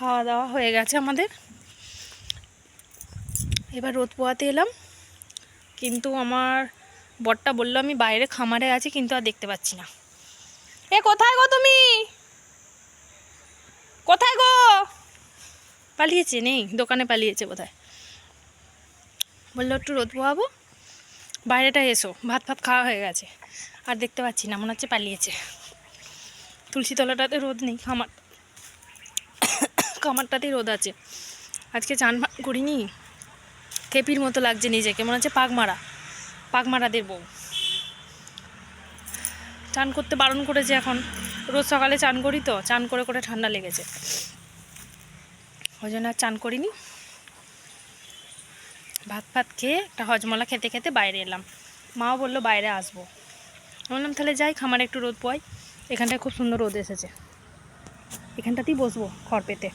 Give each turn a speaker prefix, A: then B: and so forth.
A: খাওয়া দাওয়া হয়ে গেছে আমাদের। এবার রোদ পোয়াতে এলাম, কিন্তু আমার বরটা বললো আমি বাইরে খামারে আছি, কিন্তু আর দেখতে পাচ্ছি না। এ কোথায় গো তুমি? কোথায় গো? পালিয়েছে, নেই, দোকানে পালিয়েছে বোধহয়। বললো একটু রোদ পোয়াবো, বাইরেটা এসো। ভাত ফাত খাওয়া হয়ে গেছে, আর দেখতে পাচ্ছি না, মনে হচ্ছে পালিয়েছে। তুলসী তলাটাতে রোদ নেই, খামারটাতেই রোদ আছে। আজকে চান করিনি, খেপির মতো লাগছে নিজেকে, মনে হচ্ছে পাকমারাদের বউ। চান করতে বারণ করেছে এখন, রোজ সকালে চান করি তো, চান করে করে ঠান্ডা লেগেছে, ওই জন্য আর চান করিনি। ভাত ফাত খেয়ে একটা হজমলা খেতে খেতে বাইরে এলাম। মাও বললো বাইরে আসবো, বললাম তাহলে যাই খামারে একটু রোদ পোয়াই। এখানটায় খুব সুন্দর রোদ এসেছে, এখানটাতেই বসবো খড় পেতে।